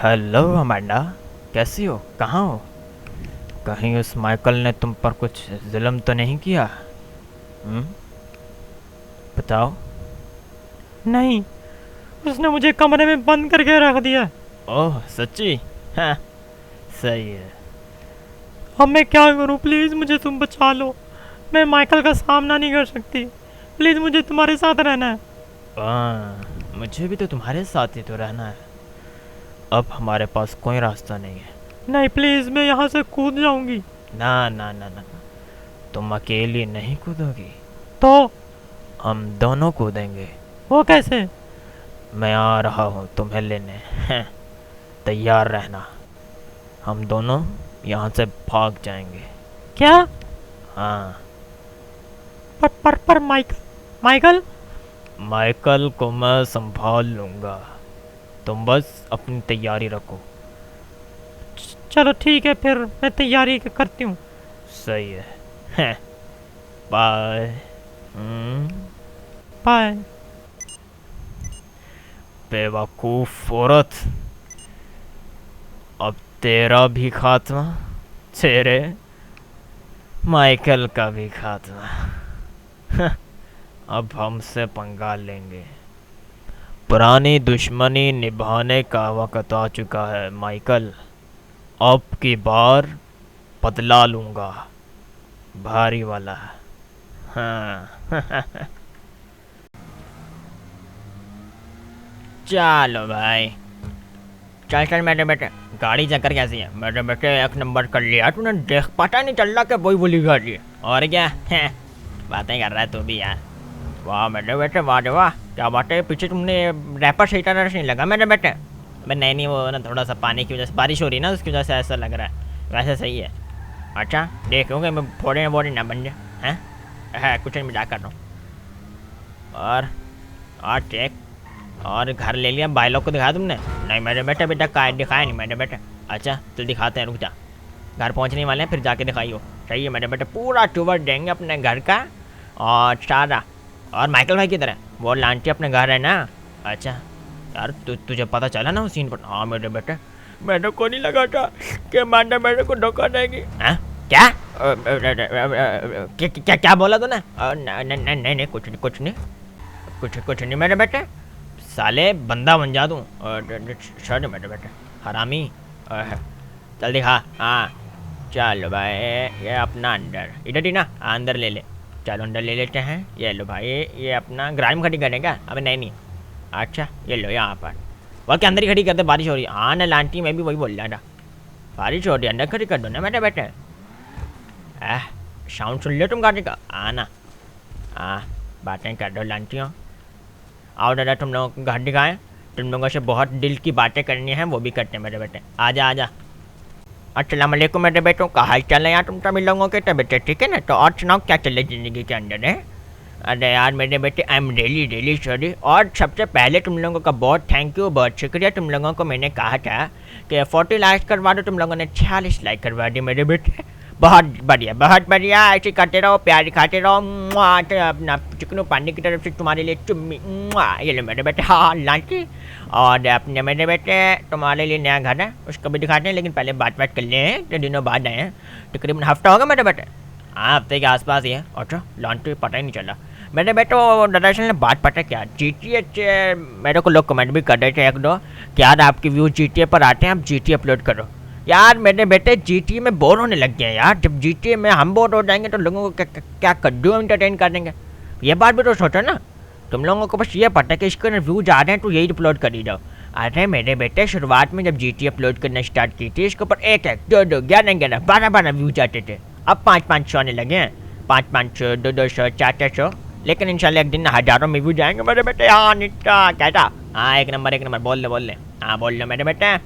Hello Amanda, कैसी हो? कहाँ हो? कहीं उस माइकल ने तुम पर कुछ जुल्म तो नहीं किया? बताओ। नहीं, उसने मुझे कमरे में बंद करके रख दिया। ओह सच्ची? हाँ सही है। अब मैं क्या करूं? प्लीज़ मुझे तुम बचा लो। मैं माइकल का सामना नहीं कर सकती। प्लीज़ मुझे तुम्हारे साथ रहना है। मुझे भी तो तुम्हारे साथ ही तो रहना है। अब हमारे पास कोई रास्ता नहीं है। नहीं प्लीज़, मैं यहाँ से कूद जाऊंगी। ना ना ना ना, तुम अकेली नहीं कूदोगी, तो हम दोनों कूदेंगे। वो कैसे? मैं आ रहा हूँ तुम्हें लेने, तैयार रहना। हम दोनों यहाँ से भाग जाएंगे। क्या? हाँ। पर माइकल माइकल को मैं संभाल लूँगा, तुम बस अपनी तैयारी रखो। चलो ठीक है, फिर मैं तैयारी करती हूँ। सही है। बाय। बाय। बेवकूफ़ औरत, अब तेरा भी खात्मा, तेरे माइकल का भी खात्मा। अब हमसे पंगा लेंगे। पुरानी दुश्मनी निभाने का वक्त आ चुका है माइकल। अब की बार बदला लूँगा, भारी वाला। हाँ। चलो भाई, चल मेरे बेटे, गाड़ी चक्कर कैसी है? मेरे बेटे एक नंबर कर लिया तूने, देख पता नहीं चल रहा कि वही बोली गाड़ी है। और क्या बातें कर रहा है तू भी यार। वाह मेरे बेटे, वाह वाह, क्या बात है। पीछे तुमने रैपर सही तरह से नहीं लगा मेरे बेटे। अबे नहीं, वो ना थोड़ा सा पानी की वजह से, बारिश हो रही है ना, उसकी वजह से ऐसा लग रहा है। वैसे सही है। अच्छा देखोगे मैं फोड़े बोड़े ना बन जाए हैं। कुछ नहीं, मजाक कर रहा हूँ। और चेक, और घर ले लिया? भाई लोग को दिखाया तुमने? नहीं मेरे बेटे, अभी तक दिखाया नहीं मेरे बेटे। अच्छा तो दिखाते हैं, रुक जा। घर पहुँचने वाले हैं, फिर जाके दिखाइयो। सही है मेरे बेटे, पूरा टूर देंगे अपने घर का और सारा। और माइकल भाई की तरह वो लांटी अपने घर है ना? अच्छा यार, तुझे पता चला ना उस सीन पर? हाँ मेरे बेटे, मेरे को नहीं लगा था कि मांडा मेरे को धोखा देगी। हाँ क्या? क्या बोला तूने? नहीं कुछ नहीं मेरे बेटे। साले बंदा बन जा दूँ। सॉरी मेरे बेटे, हरामी। चल दिखा। हाँ चलो भाई, ये अपना अंदर, इधर ही ना, अंदर ले ले। चलो अंदर ले लेते हैं। ये लो भाई, ये अपना ग्राइम खड़ी करने का? अबे नहीं। अच्छा ये लो, यहाँ पर वह के अंदर ही खड़ी करते। बारिश हो रही है। हाँ ना लांटी, मैं भी वही बोल रहा था, बारिश हो रही है, अंदर खड़ी कर दो ना मेरे बेटे। साउंड सुन लो तुम गाड़ी का। आना बातें कर दो लांटियों। आओ दादा, तुम लोगों को घर दिखाएं। तुम लोगों से बहुत दिल की बातें करनी है, वो भी करते हैं मेरे बेटे। आजा। अस्सलाम वालेकुम मेरे बेटों, का हाल चाल है यार तुम सभी लोगों के? तबीयत ठीक है ना? तो और सुनाओ, क्या चल रहा है ज़िंदगी के अंदर है? अरे यार मेरे बेटे, आई एम रियली सॉरी। और सबसे पहले तुम लोगों का बहुत थैंक यू, बहुत शुक्रिया। तुम लोगों को मैंने कहा था कि 40 लाइक करवा दो, तुम लोगों ने 46 लाइक करवा दी मेरे बेटे। बहुत बढ़िया। ऐसे करते रहो, प्यार दिखाते रहो। तो अपना चिकनू पानी की तरफ से तुम्हारे लिए चुम्मी। ये लो मेरे बेटे, हाँ लांटी। और अपने मेरे बेटे तुम्हारे लिए नया घर है, उसको भी दिखाते हैं, लेकिन पहले बात कर ले हैं। तो दिनों बाद आए हैं, तकरीबन हफ्ता होगा मेरे बेटे। हाँ हफ्ते के आसपास ही है। अच्छा लांटी, पता ही नहीं चला मेरे बेटो। दरअसल ने बात पता क्या, GTA मेरे को लोग कमेंट भी कर रहे थे एक दो कि यार आपके व्यू GTA पर आते हैं, आप GTA अपलोड करो। यार मेरे बेटे GTA में बोर होने लग गए हैं यार। जब GTA में हम बोर हो जाएंगे तो लोगों को क्या कद्दू एंटरटेन कर देंगे? ये बात भी तो सोचो ना। तुम लोगों को बस ये पता है कि इसके व्यूज आ रहे हैं तो यही अपलोड कर ही जाओ। अरे मेरे बेटे, शुरुआत में जब GTA अपलोड करना स्टार्ट की थी, इसके ऊपर 1, 2, 11, 12 व्यूज आते थे। अब 500 आने लगे हैं। 500, 200, 400, लेकिन इंशाल्लाह एक दिन हज़ारों में व्यूज आएंगे मेरे बेटे। हाँ निट्टा कहता, हाँ एक नंबर बोल ले। हाँ बोल लो मेरे बेटे।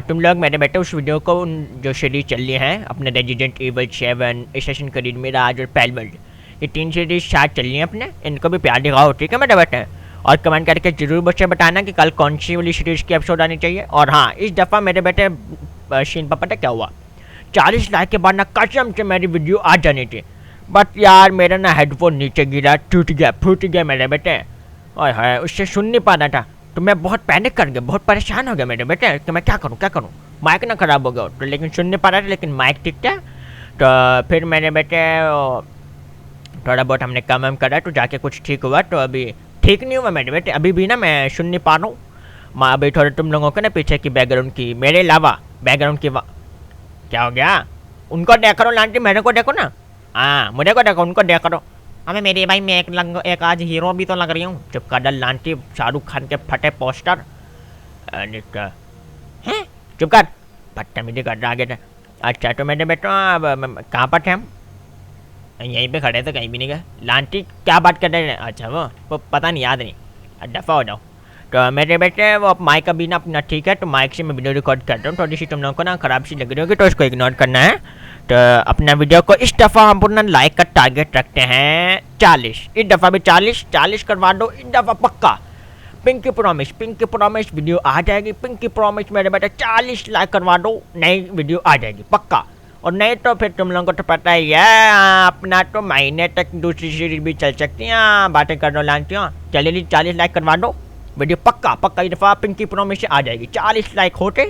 तुम लोग मेरे बेटे उस वीडियो को, जो सीरीज चल रही है अपने Resident Evil 7, Assassin Creed Mirage और पैल वर्ल्ड, ये 3 सीरीज साथ चल रही हैं अपने, इनको भी प्यार दिखाओ ठीक है मेरे बेटे। और कमेंट करके ज़रूर मुझे बताना कि कल कौन सी वाली सीरीज़ की एपिसोड आनी चाहिए। और हाँ, इस दफ़ा मेरे बेटे शीन पर पता क्या हुआ, 40 लाइक के बाद ना कसम से मेरी वीडियो आ जानी थी, बट यार मेरा ना हेडफोन नीचे गिरा, टूट गया, फूट गया मेरे बेटे। और है उससे सुन नहीं पा रहा था, तो मैं बहुत पैनिक कर गया, बहुत परेशान हो गया मेरे बेटे कि मैं क्या करूँ, माइक ना ख़राब हो गया तो, लेकिन सुन नहीं पा रहा था, लेकिन माइक ठीक था। तो फिर मेरे बेटे थोड़ा बहुत हमने कम करा तो जाके कुछ ठीक हुआ। तो अभी ठीक नहीं हुआ मेरे बेटे, अभी भी ना मैं सुन नहीं पा रहा हूँ। मैं अभी थोड़ा तुम लोगों को ना पीछे की बैकग्राउंड की, मेरे अलावा बैकग्राउंड की क्या हो गया, उनको देख लो लांटी, मेरे को देखो ना। हाँ मुझे को देखो, उनको देख लो। हमें मेरे भाई मैं एक आज हीरो भी तो लग रही हूँ। चुप कर लांटी, शाहरुख खान के फटे पोस्टर हैं, चुप कर, बदतमीजी कर रहा आगे से। अच्छा तो मेरे बेटो कहाँ पर थे हम, यहीं पे खड़े थे, कहीं भी नहीं गए। लांटी क्या बात कर रहे हैं, अच्छा वो पता नहीं, याद नहीं, दफ़ा हो जाओ। तो मेरे बेटे वो माइक अभी ना अपना ठीक है, तो माइक से मैं वीडियो रिकॉर्ड कर रहा हूँ। थोड़ी सी तुम लोगों को ना ख़राब सी लग रही होगी तो इसको इग्नोर करना है। तो अपना वीडियो को इस दफ़ा हम पूरा लाइक का टारगेट रखते हैं 40, इस दफ़ा भी 40 करवा दो, इस दफ़ा पक्का। पिंकी प्रॉमिस वीडियो आ जाएगी, पिंकी प्रॉमिस मेरे बेटे 40 लाइक करवा दो, नई वीडियो आ जाएगी पक्का। और नहीं तो फिर तुम लोगों को तो पता ही है, अपना तो महीने तक दूसरी सीरीज भी चल सकती हैं, बातें कर दो लांटी। चलिए 40 लाइक करवा दो, वीडियो पक्का इस दफ़ा पिंकी प्रॉमिस आ जाएगी। 40 लाइक होते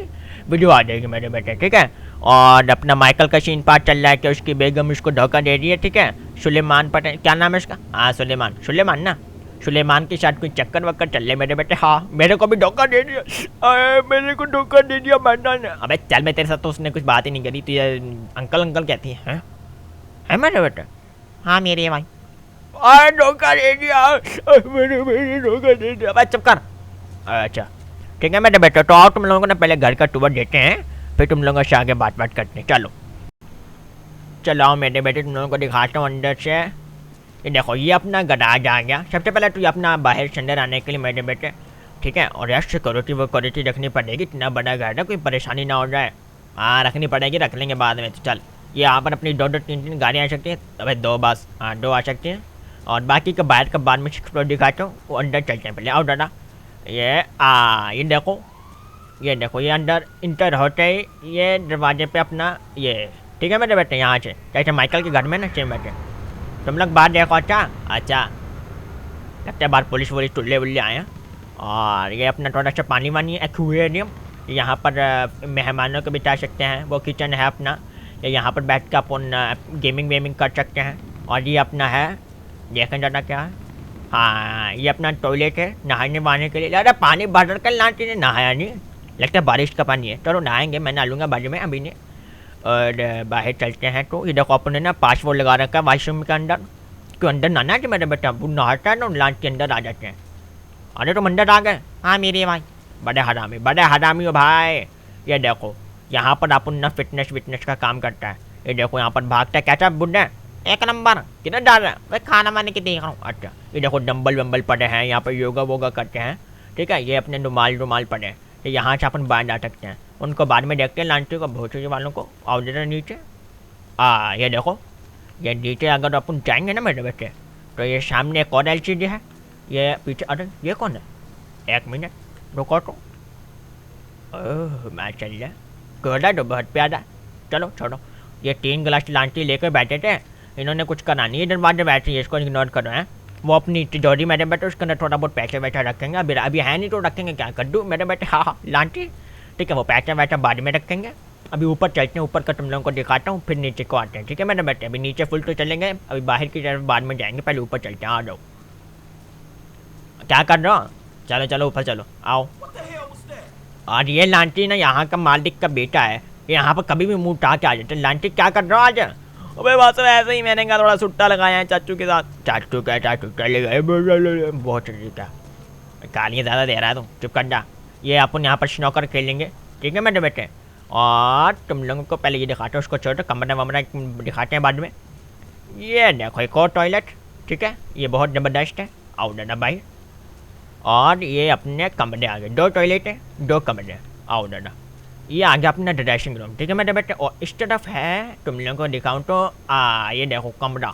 वीडियो आ जाएगी मेरे बेटे, ठीक है। और अपना माइकल का सीन पार्ट चल रहा है कि उसकी बेगम उसको धोखा दे रही है, ठीक है। सुलेमान पता क्या नाम है उसका, हाँ सुलेमान ना, सुलेमान के साथ कोई चक्कर वक्कर चल रहे मेरे बेटे। हाँ मेरे को भी धोखा दे दिया, मेरे को धोखा दे दिया मैंने। अबे चल, मैं तेरे साथ तो उसने कुछ बात ही नहीं करी, तो ये अंकल कहती है मेरे बेटे। हाँ मेरे भाई, धोखा दे दिया, मेरे धोखा दे दिया, भाई चुप कर। अच्छा ठीक है मेरे बेटे, तो आओ तुम लोगों को ना पहले घर का टूर देते हैं, फिर तुम लोगों से आगे बात करते हैं। चलो आओ मेरे बेटे, तुम लोगों को दिखाता हूँ अंदर से। ये देखो, ये अपना गराज आ गया। सबसे पहले तो ये अपना बाहर से अंदर आने के लिए मेरे बेटे, ठीक है। और यार सिक्योरिटी रखनी पड़ेगी, इतना बड़ा घर है, कोई परेशानी ना हो जाए। हाँ रखनी पड़ेगी, रख लेंगे बाद में। तो चल, ये यहाँ पर अपनी 2-3 गाड़ियाँ आ सकती हैं, अबे 2 बस, हाँ 2 आ सकती हैं। और बाकी का बाहर का बाद में एक्सप्लोर दिखाता हूँ, वो अंदर चलते हैं पहले। आओ दादा, ये देखो, ये अंदर इंटर होते ही ये दरवाजे पे अपना ये, ठीक है मेरे बेटे। यहाँ से जैसे माइकल के घर में ना सेम बैठे, तुम लोग बाहर देखो। अच्छा लगता है बाहर पुलिस टुल्ले वुल्ले आए हैं। और ये अपना थोड़ा सा पानी वानी एक्वेरियम, यहाँ पर मेहमानों को बिता सकते हैं। वो किचन है अपना, यहाँ पर बैठ कर अपन गेमिंग कर सकते हैं। और ये अपना है, देखें ज़्यादा क्या है, हाँ ये अपना टॉयलेट है नहाने वहाने के लिए। ज़्यादा पानी भर कर लांटी ने नहाया नहीं, लगता है बारिश का पानी है। चलो नहाएंगे, मैं नहा लूँगा बाजू में अभी नहीं। और बाहर चलते हैं तो ये देखो, अपने ना पासवर्ड लगा रखा है वॉशरूम के अंदर, क्यों अंदर नहाना है मेरे बेटा, वो नहाता है ना लांच के अंदर आ जाते हैं। अरे तो अंदर आ गए, हाँ मेरे भाई, बड़े हरामी हो भाई। ये देखो यहाँ पर अपन ना फिटनेस का काम करता है। ये देखो यहाँ पर भागता है, कैसा बुढ़ा है, एक नंबर। किधर डाल रहा है भाई, खाना वाने की देख रहा हूँ। अच्छा ये देखो डंबल वंबल पड़े हैं, यहाँ पर योगा वोगा करते हैं, ठीक है। ये अपने रुमाल पड़े हैं, तो यहाँ से अपन बाहर जा सकते हैं। उनको बाद में देखते हैं लांटी को, भोसड़ी वालों को। आओ जरा नीचे, ये देखो, ये नीचे अगर अपन जाएंगे ना मेरे बेटे, तो ये सामने एक और LCD है, ये पीछे। अरे ये कौन है, एक मिनट रुको तो, ओह माशाल्लाह, घोड़ा तो बहुत प्यारा। चलो छोड़ो, ये 3 गिलास लांटी लेकर बैठे थे, इन्होंने कुछ करा नहीं, इधर बाद में बैठे, इसको इग्नोर करो हैं। वो अपनी तिजोरी मेरे बेटे, उसके अंदर थोड़ा बहुत पैसे वैसा रखेंगे। अभी है नहीं तो रखेंगे क्या, कद्दू मेरे बेटे। हाँ लांटी, ठीक है, वो पैसा वैसा बाद में रखेंगे। अभी ऊपर चलते हैं, ऊपर का तुम लोगों को दिखाता हूँ, फिर नीचे को आते हैं, ठीक है मेरे बेटे। अभी नीचे फुल तो चलेंगे, अभी बाहर की तरफ बाद में जाएंगे, पहले ऊपर चलते हैं। आ जाओ, क्या कर रहे हो, चलो ऊपर चलो, आओ। और ये लांटी ना यहाँ का मालिक का बेटा है, यहाँ पर कभी भी मुँह उठा के आ जाते। लांटी क्या कर रहे हो आज, अबे बस ऐसे ही, मैंने कहा थोड़ा सुट्टा लगाया है चाचू के साथ। चाचू ले गए, बहुत ठीक है, गालियाँ ज़्यादा दे रहा है तू, चुप कर जा। ये अपन यहाँ पर स्नॉकर खेलेंगे, ठीक है मेरे बेटे। और तुम लोगों को पहले ये दिखाते हैं, उसको छोड़ो, कमरा वमरा दिखाते हैं बाद में। ये देखो एक और टॉयलेट, ठीक है, ये बहुत ज़बरदस्त है। आओ दादा भाई, और ये अपने कमरे आ गए, 2 टॉयलेट है 2 कमरे। आओ दादा, ये आ गया अपना ड्रेसिंग रूम, ठीक है मेरे बेटे। और इस तरफ है, तुम लोगों को दिखाऊँ तो ये देखो कमरा,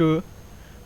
2,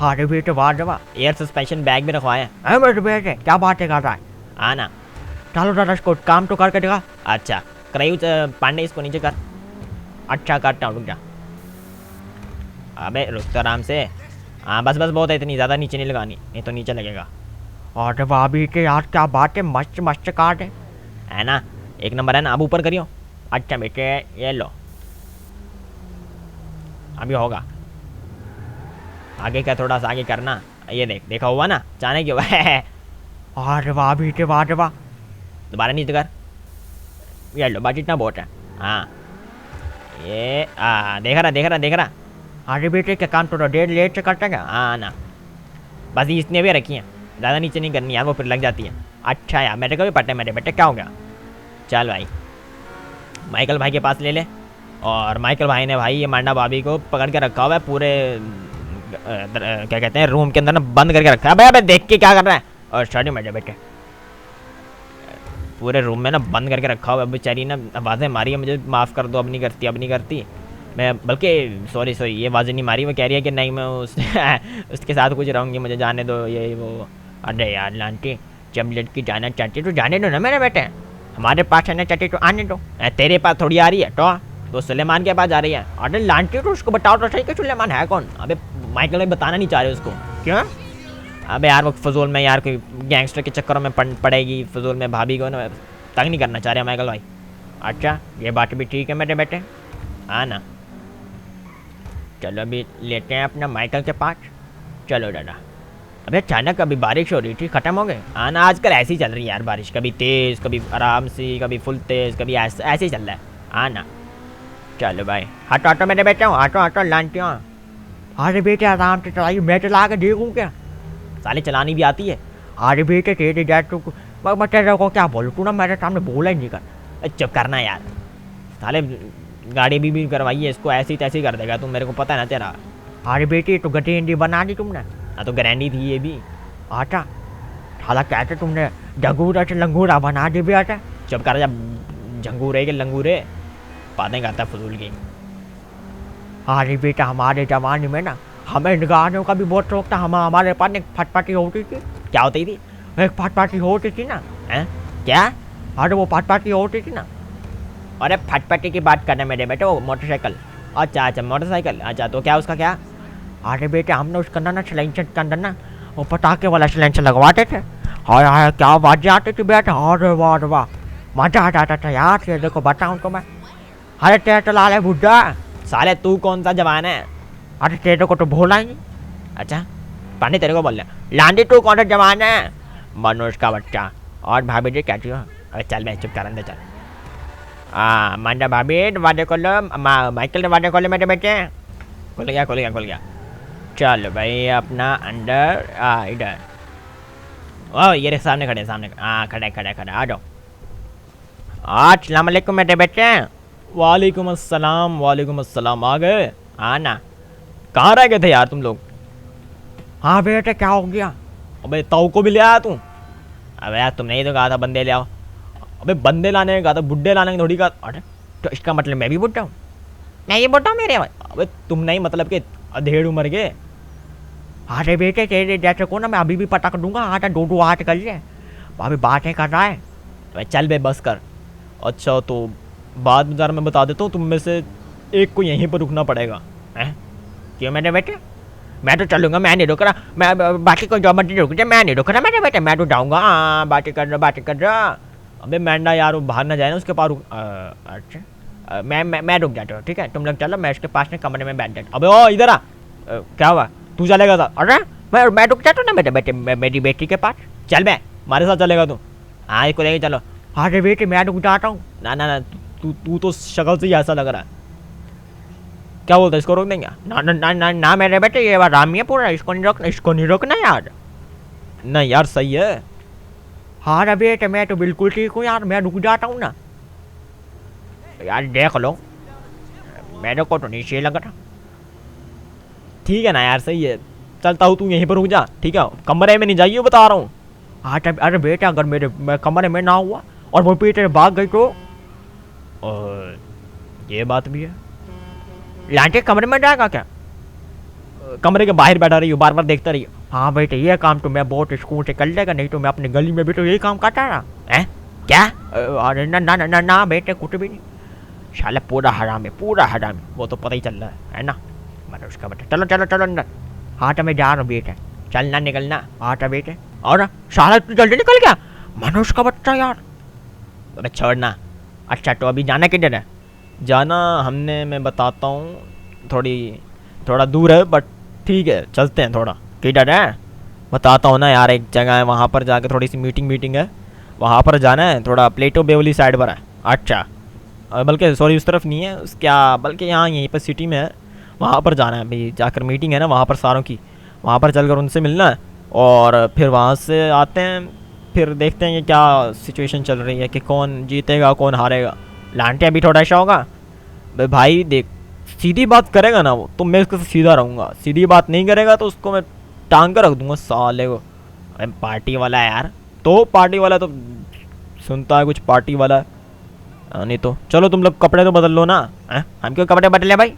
अरे बेटे वाह वाह, एयर सस्पेंशन बैग में रखवाया है। अरे बेटे बेटे क्या बातें कर रहा है, आना चलो दादा इसको काम तो करके दिखा। अच्छा कराइयो पांडे, इसको नीचे कर। अच्छा करता हूँ, रुक जा। अबे रुक तो आराम से। हाँ बस बस बहुत है, इतनी ज़्यादा नीचे नहीं लगानी, नहीं तो नीचे लगेगा। अरे वाह बेटे यार क्या बात है, मस्त मस्त काट है ना, एक नंबर है ना। अब ऊपर करियो। अच्छा बेटे ये लो, अभी होगा। आगे क्या, थोड़ा सा आगे करना। ये देख, देखा हुआ ना, जाने क्यों। अरे वाह बेटे वाह वाह, दोबारा नीचे कर। ये लो बस इतना बहुत है। हाँ ये देख रहा देख रहा देख रहा। अरे बेटे क्या काम थोड़ा देर लेट से करता क्या। हाँ ना बस इसने भी रखी है, ज़्यादा नीचे नहीं करनी यार, वो फिर लग जाती है। अच्छा यार मेरे को भी पता है, मेरे बेटे क्या हो गया। चल भाई माइकल भाई के पास ले ले। और माइकल भाई ने भाई ये मांडा भाभी को पकड़ के रखा हुआ है पूरे क्या कहते हैं रूम के अंदर ना, बंद करके रखा है। भाई अबे देख के क्या कर रहा है। और सॉरी मेरे बेटे, पूरे रूम में ना बंद करके रखा हुआ है। बेचारी ना आवाज़ें मारी है मुझे, माफ़ कर दो, अब नहीं करती अब नहीं करती। मैं बल्कि सॉरी सॉरी ये आवाज़ें नहीं मारी, वो कह रही है कि नहीं मैं उसके साथ कुछ रहूँगी, मुझे जाने दो ये वो। अरे यार लांटी, जब लड़की जाना चाहती तो जाने दो ना मेरे बेटे, हमारे पास आना चाहती तो आने दो। तेरे पास थोड़ी आ रही है तो सुलेमान के पास जा रही है। अरे लांटी तो उसको बताओ तो सही कि सुलेमान है कौन। अबे माइकल भाई बताना नहीं चाह रहे उसको, क्यों। अबे यार वो फजूल में यार कोई गैंगस्टर के चक्करों में पड़ेगी, फजूल में भाभी को ना तंग नहीं करना चाह रहे माइकल भाई। अच्छा ये बात भी ठीक है मेरे बेटे, हाँ ना। चलो अभी लेते हैं अपना माइकल के पास। चलो दादा। अबे अचानक कभी बारिश हो रही थी, ख़त्म हो गए। हाँ ना आजकल ऐसी चल रही है यार बारिश, कभी तेज़ कभी आराम से, कभी फुल तेज़, कभी ऐसे ही चल रहा है। हाँ ना चलो भाई, हटो हटो मेरे बेटे हूँ, हटो हटो लांटी हूँ। अरे बेटे आराम से चलाइए, मैं चला के देखूँ क्या, साले चलानी भी आती है। अरे बेटे तेरे डैड तो मैं तेरे को क्या बोलूँ, तू ना मेरे सामने बोला ही नहीं कर। चुप करना यार, साले गाड़ी भी करवाइए इसको, ऐसी तैसी कर देगा तू, मेरे को पता है ना तेरा। अरे बेटे तो गटेंडी बना दी तुमने। हाँ तो ग्रैंडी थी ये भी। आटा साला कहते तुमने झंगूरा से लंगूरा बना दी भी। आटा चुप कर, जब झंगूरे के लंगूरे बातें करता फजूल की। अरे बेटा हमारे जमाने में ना हमें गानों का भी बहुत शौक था। हमारे पास एक फटफटी होती थी। क्या होती थी, एक फटफटी होती थी ना। हैं क्या, अरे वो फटफटी होती थी ना। अरे फटफटी की बात करने मेरे बेटे, वो मोटरसाइकिल। अच्छा अच्छा मोटरसाइकिल, अच्छा तो क्या उसका क्या। अरे बेटे हमने उसके अंदर ना सिलेंसर के अंदर ना वो पटाखे वाला सिलेंसर लगवाते थे। हाय हाय क्या आवाज़ें आती थी बेटा, अरे वाह वाह मज़ा आ जाता था यार। ये देखो बताऊँ तो मैं, अरे तेरा चला ले बुढ़ा। साले तू कौन सा जवान है, अरे तेरे को तो भोला ही नहीं। अच्छा पांडे तेरे को बोल रहे लांडी तू कौन सा जवान है, मनोज का बच्चा। और भाभी जी कहती हो, अरे चल मैं चुप कर अंदर चल। मांडा भाभी दरवाजे खोलो, माइकल दरवाजे खोलो मेरे बेटे। खुल गया खुल गया खुल गया। चलो भाई अपना अंदर इधर। ओ ये सामने खड़े सामने, खड़े खड़े खड़े आ जाओ। अस्सलाम वालेकुम मेरे बेटे। वालेकुम अस्सलाम आ गए। हाँ ना कहाँ रह गए थे यार तुम लोग। हाँ बेटे क्या हो गया। अबे ताऊ को भी ले आया तू। अबे यार तुमने ही तो कहा था बंदे ले आओ। अबे बंदे लाने का कहा था, बुड्ढे लाने की थोड़ी कहा। अरे तो इसका मतलब मैं भी बुड्ढा हूँ, मैं ये बुड्ढा हूँ मेरे। अबे तुम नहीं मतलब कि अधेड़ उम्र के। अरे बेटे तेरे जैसे को ना मैं अभी भी पता कर दूंगा, आटा दो दो हाथ कर ले, अभी बातें कर रहा है। तो चल बे बस कर। अच्छा तो बाद में ज़रा मैं बता देता हूँ, तुम में से एक को यहीं पर रुकना पड़ेगा। हैं क्यों मेरे बेटे, मैं तो चलूँगा, मैं नहीं रुक रहा। मैं बाकी कोई जॉब मर्जी रुक जाए, मैं नहीं रुक रहा मेरे बेटे, मैं तो जाऊँगा। बातें कर रहा। अबे मैंडा यार वो बाहर ना जाए ना, उसके पास रुक। अच्छा मैं रुक जाता हूँ, ठीक है तुम लोग चलो, मैं उसके पास में कमरे में बैठ जाता। अबे ओ इधर आ, क्या हुआ तू चलेगा था। अरे मैं रुक जाता हूँ ना मेरे बेटे, मेरी बेटी के पास। चल मैं हमारे साथ चलेगा तू। हाँ इसको लेके चलो। अरे बेटे मैं रुक जाता हूँ। ना ना ना तू तो शक्ल से ही ऐसा लग रहा है। क्या बोलता है, इसको रोक देंगे। ना ना ना ना ना मेरे बेटे ये बात रामी है पूरा, इसको नहीं रोकना यार। नहीं यार सही है। हाँ रे बेटे मैं तो बिल्कुल ठीक हूँ यार, मैं रुक जाता हूँ ना। यार देख लो मेरे को तो नहीं सही लग रहा। ठीक है ना यार सही है, चलता हूँ तू यहीं पर रुक जा, ठीक है कमरे में नहीं जाइए बता रहा हूँ। हाँ अरे बेटा अगर मैं कमरे में ना हुआ और वो पीछे भाग गई तो ये बात भी है। लांटे कमरे में जाएगा क्या। कमरे के बाहर बैठा रही हो, बार बार देखता रही हो। हाँ बेटे ये काम तो मैं बहुत स्कूल से कर लेगा, नहीं तो मैं अपनी गली में भी तो यही काम करता रहा है। क्या? अरे ना ना ना ना बेटे कुछ भी नहीं, शाला पूरा हराम है, पूरा हराम है, वो तो पता ही चल रहा है ना। मैंने उसका बेटा चलो चलो चलो अंदर। हाँ तो मैं जा रहा हूँ बेटे, चलना निकलना। हाँ तो बेटे और शाला तू जल्दी निकल गया, मनोज का बच्चा यार। अबे छोड़ना। अच्छा तो अभी जाना किधर है? जाना हमने, मैं बताता हूँ, थोड़ा दूर है बट ठीक है चलते हैं। थोड़ा किधर है बताता हूँ ना यार, एक जगह है वहाँ पर जाके थोड़ी सी मीटिंग है, वहाँ पर जाना है, थोड़ा प्लेटो बेवली साइड पर है। अच्छा बल्कि सॉरी उस तरफ नहीं है क्या, बल्कि यहाँ यहीं पर सिटी में है, वहाँ पर जाना है अभी, जाकर मीटिंग है ना वहाँ पर सारों की, वहाँ पर चलकर उनसे मिलना है और फिर वहाँ से आते हैं, फिर देखते हैं कि क्या सिचुएशन चल रही है कि कौन जीतेगा कौन हारेगा। लांटे अभी थोड़ा ऐसा होगा भाई, देख सीधी बात करेगा ना वो तो मैं उसके साथ सीधा रहूँगा, सीधी बात नहीं करेगा तो उसको मैं टांग कर रख दूंगा साले को। अरे पार्टी वाला है यार, तो पार्टी वाला तो सुनता है कुछ, पार्टी वाला है। नहीं तो चलो तुम लोग कपड़े तो बदल लो ना। हम क्यों कपड़े बदले भाई?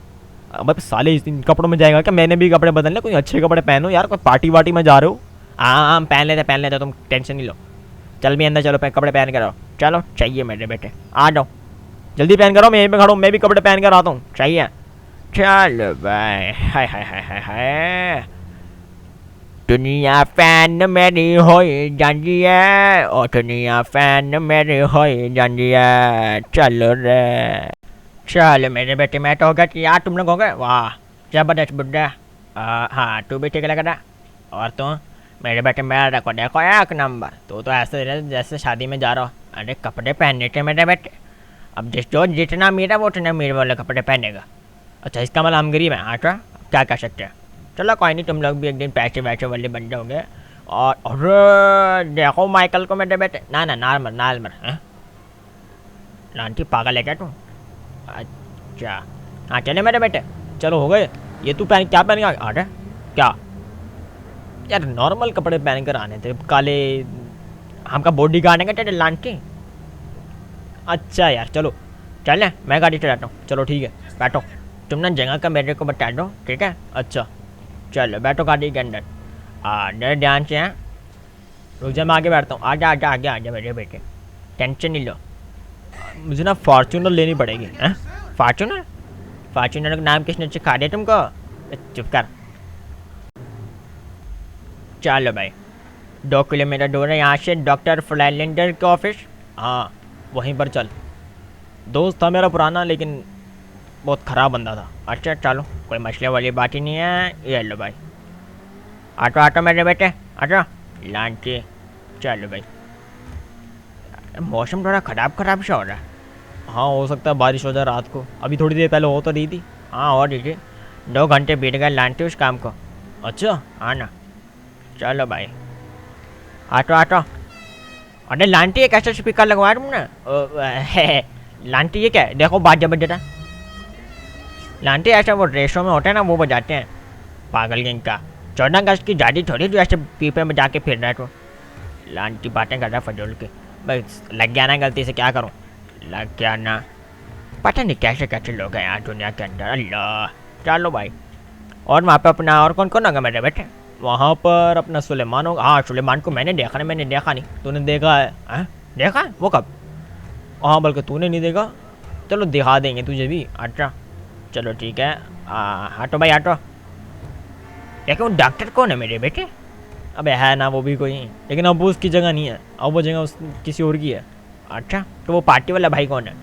अब साले इन कपड़ों में जाएगा क्या? मैंने भी कपड़े बदलने, कोई अच्छे कपड़े पहनो यार, कोई पार्टी वार्टी में जा रहे हो। हाँ हम पहन लेते, तुम टेंशन नहीं लो। चल भी अंदर चलो, कपड़े पहन कर आओ। चलो चाहिए मेरे बेटे, आ जाओ जल्दी पहन कर आओ, मैं यहीं पे खड़ा हूँ, मैं भी कपड़े पहन कर आता हूँ। चाहिए चल भाई। हाय हाय हाय हाय हाय, दुनिया फैन मेरी होई जानी है, ओ दुनिया फैन मेरी होई जानी है। चलो रे चल मेरे बेटे, मैं तो हो गया यार, तुम लोग हो गए, वाह जबरदस्त बुड्ढा। हाँ तू भी ठीक लग रहा। और तू मेरे बेटे मेरा को देखो एक नंबर, तू तो ऐसे जैसे शादी में जा रहा हो। अरे कपड़े पहनने थे मेरे बेटे, अब जो जितना मीरा वो उतना मीर वाले कपड़े पहनेगा। अच्छा इसका मतलब हम गरीब हैं, हाँ तो क्या कर सकते हैं। चलो कोई नहीं, तुम लोग भी एक दिन पैसे वैसे वाले बन जाओगे। और अरे देखो माइकल को मेरे बेटे, ना ना नार्मल हैं, लांटी पागल है क्या तू? अच्छा हाँ चले मेरे बेटे, चलो हो गए। ये तू पहन क्या पहन गया? अरे क्या यार नॉर्मल कपड़े पहन कर आने थे, काले हमका बॉडी गार्ड है तेरे लांटी। अच्छा यार चलो चलें, मैं गाड़ी चलाता हूँ, चलो ठीक है बैठो। तुम ना जगह का मेरे को बता दो ठीक है। अच्छा चलो बैठो गाड़ी के अंदर, अंदर ध्यान से हैं। रुक जा मैं आगे बैठता हूँ, आजा आगे मेरे बेटे, टेंशन नहीं लो। मुझे ना फॉर्चूनर लेनी पड़ेगी। हैं फॉर्चूनर का नाम किसने सिखा दिया तुमको? चुप कर। चलो भाई 2 किलोमीटर दूर है यहाँ से डॉक्टर फ्लैलेंडर के ऑफिस, हाँ वहीं पर चल। दोस्त था मेरा पुराना लेकिन बहुत ख़राब बंदा था। अच्छा चलो कोई मसले वाली बात ही नहीं है। ये लो भाई, आटो मेरे बेटे आटो लांटी। चलो भाई मौसम थोड़ा ख़राब सा हो रहा है। हाँ हो सकता है बारिश हो जाए रात को, अभी थोड़ी देर पहले हो तो रही थी। हाँ हो रही थी, 2 घंटे बीत गए लांटी उस काम को। अच्छा हाँ ना चलो भाई आटो। अरे लांटी एक ऐसा स्पीकर लगवाया तुमने? लांटी ये क्या है? देखो बात जब बजता लांटी ऐसा वो रेसों में होता है ना वो बजाते हैं, पागल गैंग का। 14 अगस्त की गाड़ी थोड़ी जो ऐसे पीपे में जाके फिर रहा है तो लांटी बातें कर रहा है फजूल के। बस लग गया ना गलती से, क्या करूँ लग गया ना, पता नहीं कैसे लोग हैं यार दुनिया के अंदर। अल्लाह चलो भाई। और वहाँ पे अपना और कौन कौन होगा मेरे बेटे? वहाँ पर अपना सुलेमान होगा। हाँ सुलेमान को मैंने देखा नहीं, तूने देखा है? देखा है वो कब? हाँ बल्कि तूने नहीं देखा, चलो दिखा देंगे तुझे भी। अच्छा चलो ठीक है। आटो भाई आटो। देखो डॉक्टर कौन है मेरे बेटे? अबे है ना वो भी कोई, लेकिन अब वो उसकी जगह नहीं है, अब वो जगह किसी और की है। अच्छा तो वो पार्टी वाला भाई कौन है?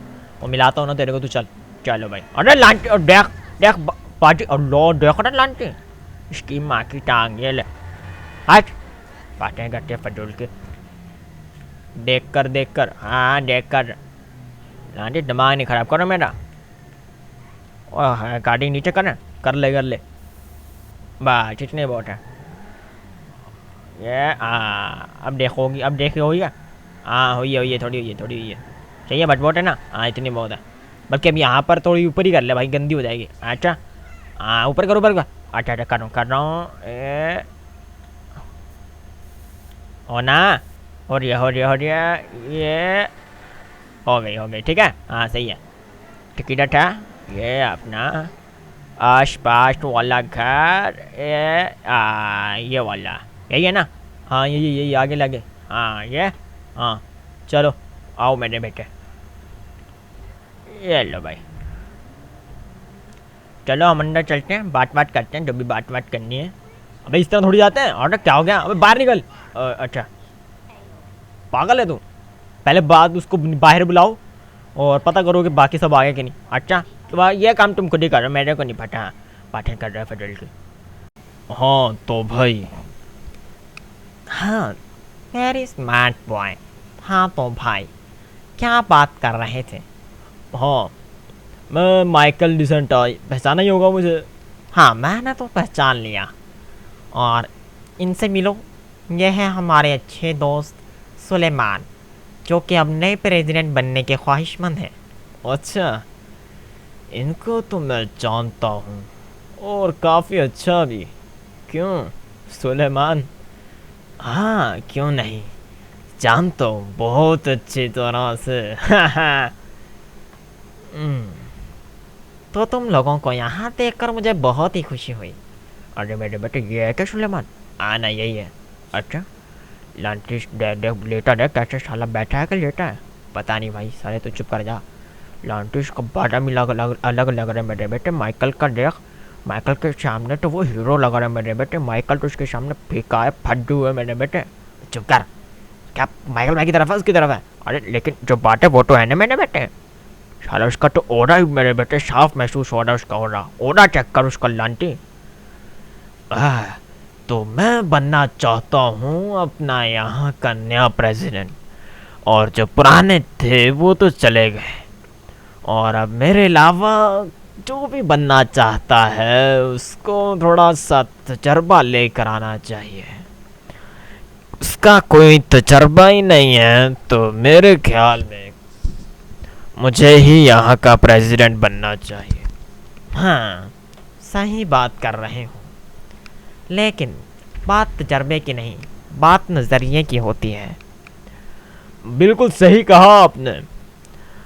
वो मिलाता हूँ ना तेरे को, तू चल। चलो भाई। अरे लांटी देख पार्टी, अल्लाह देख रहा लांटी, इसकी माँ की टांग ये ले। आज बातें करते फजूल के, देख कर हाँ देख कर। लांटी दिमाग नहीं ख़राब करो मेरा। ओह गाड़ी नीचे कर ले बस इतने बहुत है। ये अब देखोगी, अब देखी होगी। हाँ हुई है थोड़ी हुई है, चाहिए बट बहुत है ना। हाँ इतनी बहुत है, बल्कि अब यहाँ पर थोड़ी ऊपर ही कर ले भाई, गंदी हो जाएगी। अच्छा हाँ ऊपर कर। अच्छा कर रहा हूँ। हो ना, हो रही है ये हो गई ठीक है। हाँ सही है। टिकट है ये अपना। आस पास वाला घर ये वाला यही है ना? हाँ यही आगे लगे। हाँ ये, हाँ चलो आओ मेरे बेटे, ये लो भाई। चलो हम अंदर चलते हैं, बात करते हैं जो भी बात करनी है। अबे इस तरह थोड़ी जाते हैं। और क्या हो गया? अबे बाहर निकल। अच्छा पागल है तू? पहले बात उसको बाहर बुलाओ और पता करो कि बाकी सब आगे कि नहीं। अच्छा तो ये काम तुम खुद ही करो, मेरे को नहीं पता। पाठन कर रहा है फेडरल की। हाँ तो भाई, हाँ वेरी स्मार्ट बॉय। हाँ तो भाई क्या बात कर रहे थे? हाँ मैं माइकल डिसेंट, पहचाना ही होगा मुझे। हाँ मैंने तो पहचान लिया। और इनसे मिलो, ये है हमारे अच्छे दोस्त सुलेमान, जो कि अब नए प्रेसिडेंट बनने के ख्वाहिशमंद हैं। अच्छा इनको तो मैं जानता हूँ और काफ़ी अच्छा भी। क्यों सुलेमान? हाँ क्यों नहीं, जानता हूँ बहुत अच्छी तरह से। तो तुम लोगों को यहाँ देखकर मुझे बहुत ही खुशी हुई। अरे मेरे बेटे ये है क्या सुलेमान? आना यही है। अच्छा लांटिस लेटा है कैसे? साला बैठा है कि लेटा है? पता नहीं भाई, सारे तो चुप कर जा। लांटिस का बाड़ा भी अलग लग रहा है मेरे बेटे। माइकल का देख, माइकल के सामने तो वो हीरो लग रहा है मेरे बेटे। माइकल तो उसके सामने फीका है, फड्डू है मेरे बेटे। चुप कर। क्या माइकल भाई की तरफ है उसकी तरफ है? अरे लेकिन जो बात है वो तो है ना मेरे बेटे। साला उसका तो ओरा ही मेरे बेटे साफ महसूस हो रहा है, उसका ओरा चेक कर उसका लांटी। तो मैं बनना चाहता हूँ अपना यहाँ का नया प्रेसिडेंट, और जो पुराने थे वो तो चले गए, और अब मेरे अलावा जो भी बनना चाहता है उसको थोड़ा सा तजर्बा लेकर आना चाहिए। उसका कोई तजर्बा ही नहीं है तो मेरे ख्याल में मुझे ही यहाँ का प्रेसिडेंट बनना चाहिए। हाँ सही बात कर रहे हो, लेकिन बात तजर्बे की नहीं, बात नज़रिए की होती है। बिल्कुल सही कहा आपने,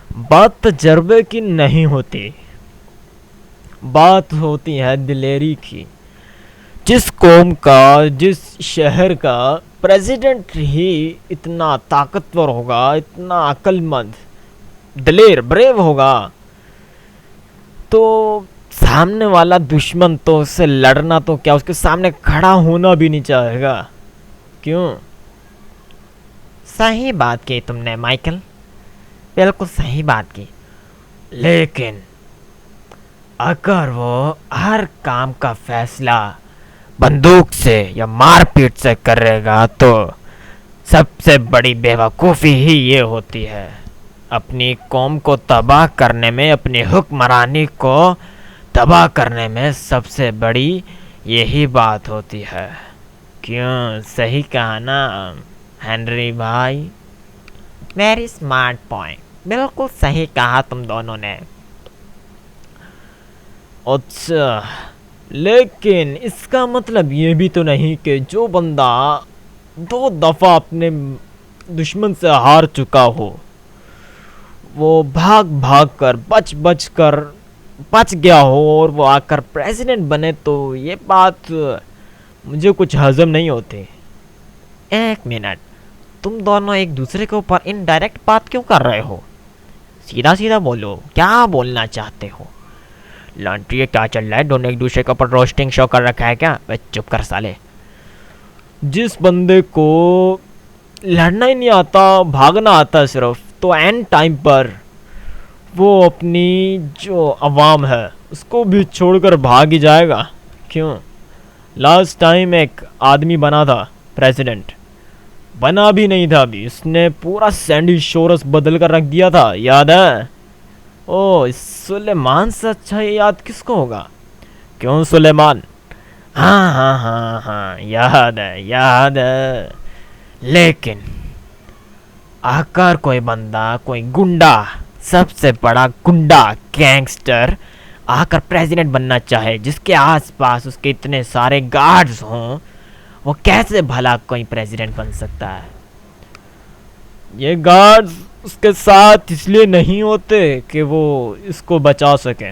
बात तजर्बे की नहीं होती, बात होती है दिलेरी की। जिस कौम का, जिस शहर का प्रेसिडेंट ही इतना ताकतवर होगा, इतना अक्लमंद, दिलेर, ब्रेव होगा, तो सामने वाला दुश्मन तो उससे लड़ना तो क्या, उसके सामने खड़ा होना भी नहीं चाहेगा। क्यों? सही बात की तुमने माइकल, बिल्कुल सही बात की। लेकिन अगर वो हर काम का फैसला बंदूक से या मारपीट से करेगा तो सबसे बड़ी बेवकूफ़ी ही ये होती है। अपनी कौम को तबाह करने में, अपनी हुक्मरानी को तबाह करने में सबसे बड़ी यही बात होती है। क्यों? सही कहा ना हेनरी भाई? वेरी स्मार्ट पॉइंट, बिल्कुल सही कहा तुम दोनों ने। अच्छा लेकिन इसका मतलब ये भी तो नहीं कि जो बंदा 2 दफ़ा अपने दुश्मन से हार चुका हो, वो भाग कर बच गया हो और वो आकर प्रेसिडेंट बने, तो ये बात मुझे कुछ हजम नहीं होती। एक मिनट, तुम दोनों एक दूसरे के ऊपर इनडायरेक्ट बात क्यों कर रहे हो? सीधा सीधा बोलो, क्या बोलना चाहते हो? लांटी ये क्या चल रहा है? दोनों एक दूसरे के ऊपर रोस्टिंग शो कर रखा है क्या? बस चुप कर साले। जिस बंदे को लड़ना ही नहीं आता, भागना आता सिर्फ, तो एंड टाइम पर वो अपनी जो अवाम है उसको भी छोड़कर भाग ही जाएगा। क्यों? लास्ट टाइम एक आदमी बना था प्रेसिडेंट, बना भी नहीं था अभी, उसने पूरा सैंडी शोरस बदल कर रख दिया था, याद है? ओ सुलेमान से अच्छा ये याद किसको होगा? क्यों सुलेमान? हाँ याद है। लेकिन आकर कोई बंदा, कोई गुंडा, सबसे बड़ा गुंडा, गैंगस्टर आकर प्रेसिडेंट बनना चाहे, जिसके आसपास उसके इतने सारे गार्ड्स हों, वो कैसे भला कोई प्रेसिडेंट बन सकता है? ये गार्ड्स उसके साथ इसलिए नहीं होते कि वो इसको बचा सके,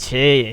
6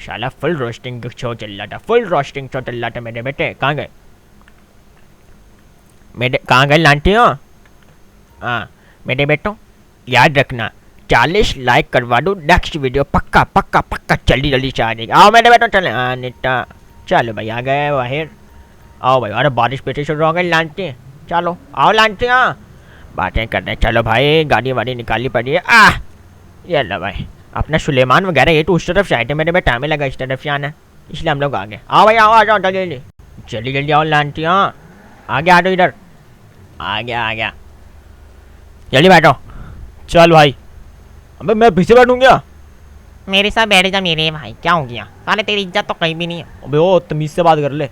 शाला फुल रोस्टिंग शो चल रहा था, फुल रोस्टिंग शो चल रहा था मेरे बेटे। कहाँ गए मेरे, कहाँ गए लांटी हो? हाँ मेरे बेटो याद रखना 40 लाइक करवा दो, नेक्स्ट वीडियो पक्का पक्का पक्का जल्दी जल्दी से आ जाएगी। आओ मेरे बेटो चले। हाँ निटा चलो भाई आ गए बाहर। आओ भाई, अरे बारिश पे शुरू हो गई लांटी। चलो आओ लांटी, हाँ बातें करने चलो भाई, गाड़ी वाड़ी निकालनी पड़ी है। ये लो भाई अपना सुलेमान वगैरह, ये तो उस तरफ से आए थे, मेरे में टाइम लगा इस तरफ से आना, इसलिए हम लोग आ गए। आओ भाई आओ, आ जाओ जल्दी जल्दी जल्दी आओ लांटी। हाँ आगे आ जाओ, इधर आ गया जल्दी बैठो। चल भाई। अबे मैं पीछे बैठूं क्या? मेरे साथ बैठ जा मेरे भाई, क्या हो गया? साले तेरी इज्जत तो कहीं भी नहीं है। अबे ओ तमीज से बात कर ले।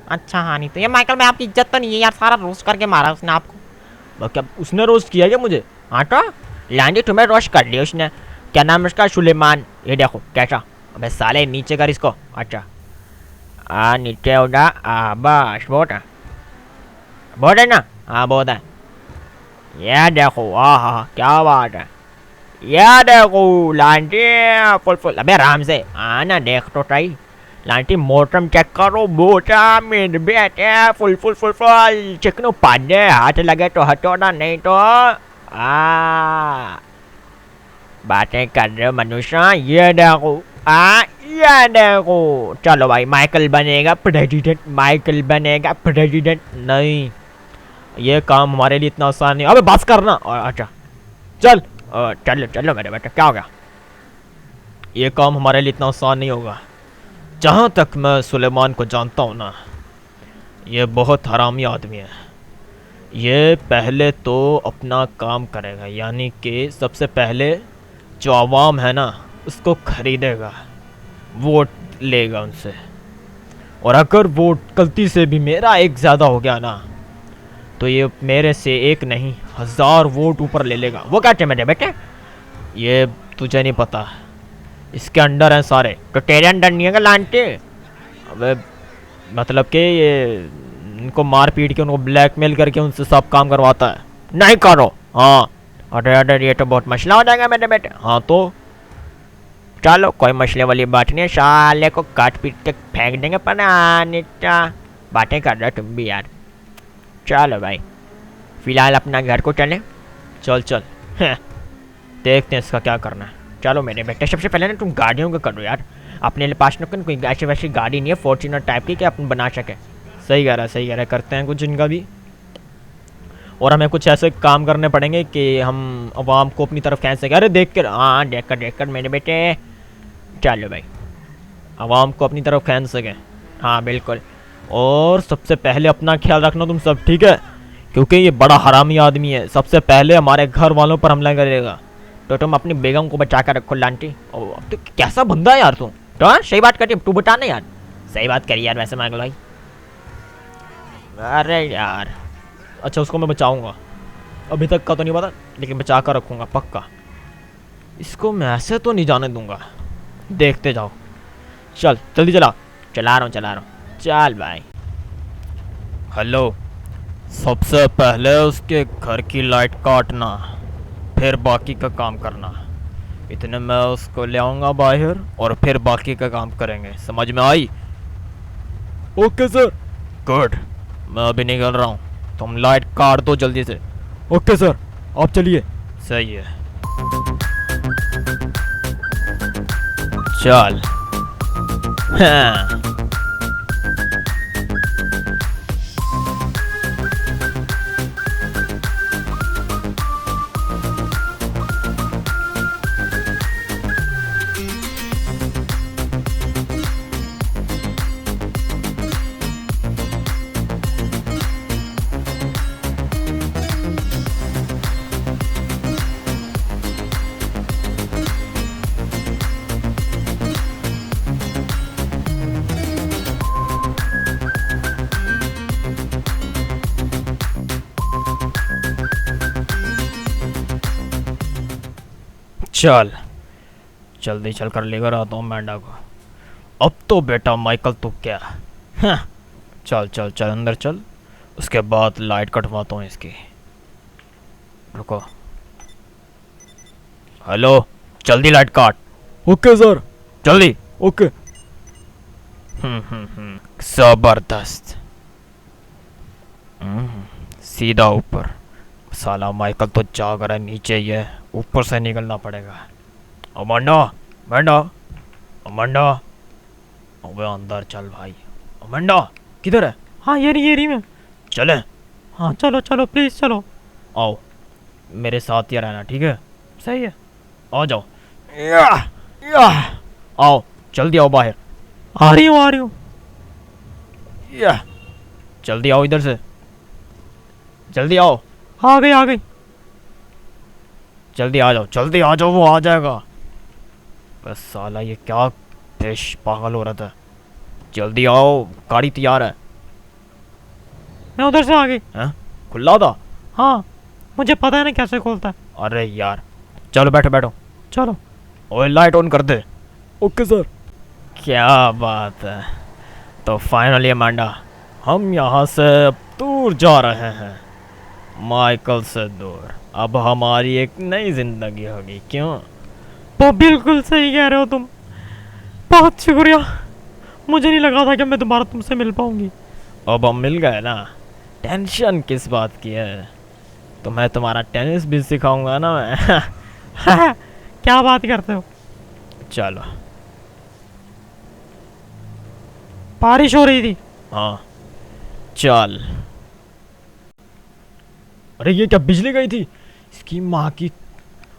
अच्छा हाँ नहीं तो ये माइकल में आपकी इज्जत तो नहीं है यार, सारा रोस्ट करके मारा उसने आपको। क्या उसने रोस्ट किया क्या मुझे? हाँ तो लांटी तुम्हें रोस्ट कर लिया उसने। क्या नाम है उसका? सुलेमान। ये देखो कैसा। अबे साले नीचे कर इसको। अच्छा नीचे हो जा। बस बहुत है, बहुत है ना? हाँ बहुत है। ये देखो हाँ क्या बात है। ये देखो लांटी फुल फुल। अबे आराम से आना, देख तो सही लांटी, मोटरम चेक करो, बोटा मेरे बेटे फुल फुल फुल फुल चिकनो पाने, हाथ लगे तो हटोना, नहीं तो बातें कर रहे हो मनुष्य। ये देखो ये देखो। चलो भाई माइकल बनेगा प्रेसिडेंट, माइकल बनेगा प्रेसिडेंट। नहीं ये काम हमारे लिए इतना आसान नहीं। अबे बस करना। अच्छा चल चलो चलो मेरे बेटे, क्या हो गया? ये काम हमारे लिए इतना आसान नहीं होगा। जहाँ तक मैं सुलेमान को जानता हूँ ना, ये बहुत हरामी आदमी है। ये पहले तो अपना काम करेगा, यानी कि सबसे पहले जो आवाम है ना उसको खरीदेगा, वोट लेगा उनसे, और अगर वोट गलती से भी मेरा एक ज़्यादा हो गया ना तो ये मेरे से एक नहीं 1000 वोट ऊपर ले लेगा। वो क्या थे मेरे बेटे? ये तुझे नहीं पता, इसके अंडर हैं सारे। तो तेरे अंडर नहीं है लांटी? अबे मतलब कि ये इनको मार पीट के, उनको ब्लैकमेल करके उनसे सब काम करवाता है। नहीं करो। हाँ अरे अरे ये तो बहुत मसला हो जाएगा मेरे बेटे। हाँ तो चलो कोई मसले वाली बात नहीं है, साले को काट पीट के फेंक देंगे। पर बातें कर रहे हो तुम भी यार। चलो भाई फिलहाल अपना घर को चलें। चल चल देखते हैं इसका क्या करना है। चलो मेरे बेटे सबसे पहले ना तुम गाड़ियों का करो यार, अपने पास ना कोई ऐसी वैसी गाड़ी नहीं है फॉर्च्यूनर टाइप की कि अपन बना सके। सही कह रहा है, करते हैं कुछ इनका भी। और हमें कुछ ऐसे काम करने पड़ेंगे कि हम आवाम को अपनी तरफ खींच सकें। अरे देख कर, हाँ देख कर मेरे बेटे। चलो भाई आवाम को अपनी तरफ खींच सकें। हाँ बिल्कुल। और सबसे पहले अपना ख्याल रखना तुम सब, ठीक है? क्योंकि ये बड़ा हरामी आदमी है, सबसे पहले हमारे घर वालों पर हमला करेगा। तो तुम अपनी बेगम को बचा कर रखो लांटी। तो कैसा बंदा है यार तू? तो हाँ सही बात करी, तू बता ना यार। सही बात करी यार वैसे माइकल भाई। अरे यार अच्छा उसको मैं बचाऊंगा, अभी तक का तो नहीं पता, लेकिन बचा कर रखूंगा पक्का। इसको मैं ऐसे तो नहीं जाने दूंगा, देखते जाओ। चल जल्दी चला चला रहा हूँ। चल भाई। हेलो, सबसे पहले उसके घर की लाइट काटना, फिर बाकी का काम करना। इतने मैं उसको ले आऊँगा बाहर और फिर बाकी का काम करेंगे, समझ में आई? Okay sir. गुड, मैं अभी निकल रहा हूँ, तुम लाइट काट दो जल्दी से। ओके सर, आप चलिए। सही है, चल। हाँ चल जल्दी चल कर लेकर आता हूँ मैंडा को। अब तो बेटा माइकल तू क्या, हाँ। चल चल चल अंदर चल, उसके बाद लाइट कटवाता हूँ इसकी। रुको, हेलो, जल्दी लाइट काट। Okay sir. जल्दी। ओके। जबरदस्त। सीधा ऊपर। साला माइकल तो जाग रहा है, नीचे ही है, ऊपर से निकलना पड़ेगा। अमांडा, अमांडा, अमांडा, अबे अंदर चल भाई। अमांडा किधर है? हाँ ये रही मैं। चले। हाँ चलो चलो प्लीज़ चलो। आओ मेरे साथ ही रहना, ठीक है? सही है। आ जाओ। आओ जल्दी आओ बाहर। आ रही हूँ आ रही हूँ। जल्दी आओ इधर से, जल्दी आओ, आ गई आ गई। जल्दी आ जाओ, जल्दी आ जाओ, वो आ जाएगा। बस साला ये क्या देश पागल हो रहा था। जल्दी आओ, गाड़ी तैयार है। मैं उधर से आ गई। हैं? खुला था? हाँ मुझे पता है ना कैसे खोलता है। अरे यार, चलो बैठो बैठो। चलो। ओए लाइट ऑन कर दे। Okay sir. क्या बात है। तो फाइनली अमांडा, हम यहाँ से अब दूर जा रहे हैं, माइकल से दूर। अब हमारी एक नई जिंदगी होगी, क्यों? तो बिल्कुल सही कह रहे हो तुम। बहुत शुक्रिया। मुझे नहीं लगा था कि मैं दोबारा तुमसे मिल पाऊंगी। अब हम मिल गए ना, टेंशन किस बात की है? तुम्हें तुम्हारा टेनिस भी सिखाऊंगा ना मैं। क्या बात करते हो? चलो। बारिश हो रही थी। हाँ चल। अरे ये क्या बिजली गई थी? इसकी माँ की।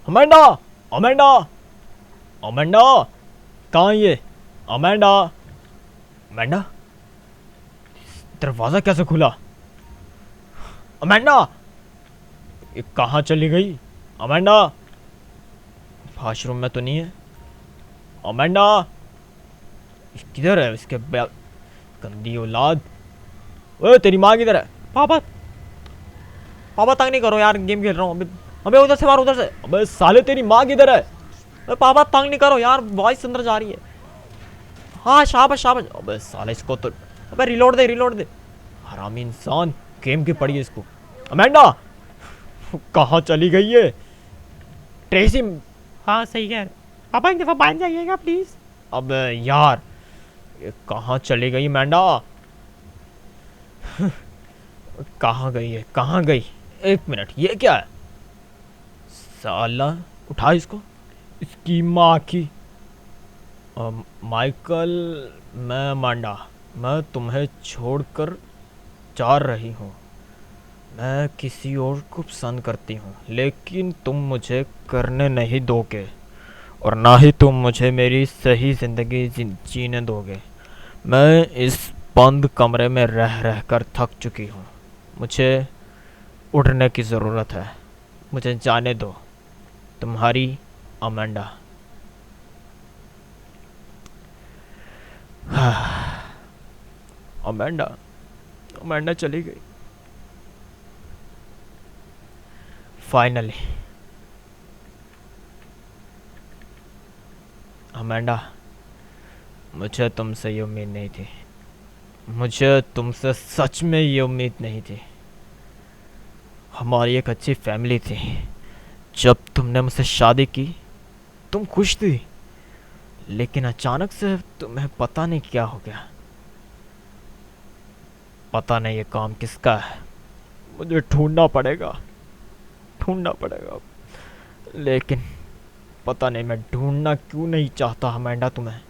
अमेंडा, अमेंडा, अमेंडा, कहाँ है ये? अमेंडा, अमेंडा, दरवाजा कैसे खुला? अमेंडा, ये कहाँ चली गई? अमेंडा, वॉशरूम में तो नहीं है। अमेंडा, किधर है इसके गंदी औलाद? ओए तेरी माँ किधर है? पापा पापा तंग नहीं करो यार, गेम खेल रहा हूँ अभी। अबे उधर से मार उधर से। अबे साले तेरी माँ किधर है? अबे पापा तंग नहीं करो यार, वॉइस अंदर जा रही है। हाँ शाबाश शाबाश। अबे साले इसको तो अबे रिलोड दे रिलोड दे। हरामी इंसान, गेम की पड़ी है इसको। अमेंडा, कहाँ चली गई है? ट्रेसी। हाँ सही कह रहे। पापा एक दफ़ा बाहर जाइएगा प्लीज़। अब यार ये कहाँ चली गई अमेंडा? कहाँ गई है, कहाँ गई? एक मिनट, ये क्या है? साला उठा इसको, इसकी माँ की। माइकल, मैं अमांडा, मैं तुम्हें छोड़कर जा रही हूँ। मैं किसी और को पसंद करती हूँ, लेकिन तुम मुझे करने नहीं दोगे, और ना ही तुम मुझे मेरी सही ज़िंदगी जीने दोगे। मैं इस बंद कमरे में रह रह कर थक चुकी हूँ। मुझे उड़ने की ज़रूरत है, मुझे जाने दो। तुम्हारी अमांडा। अमांडा, अमांडा चली गई। फाइनली अमांडा, मुझे तुमसे ये उम्मीद नहीं थी। मुझे तुमसे सच में ये उम्मीद नहीं थी। हमारी एक अच्छी फैमिली थी। जब तुमने मुझसे शादी की तुम खुश थी, लेकिन अचानक से तुम्हें पता नहीं क्या हो गया। पता नहीं ये काम किसका है। मुझे ढूंढना पड़ेगा, ढूंढना पड़ेगा। लेकिन पता नहीं मैं ढूंढना क्यों नहीं चाहता अमांडा तुम्हें।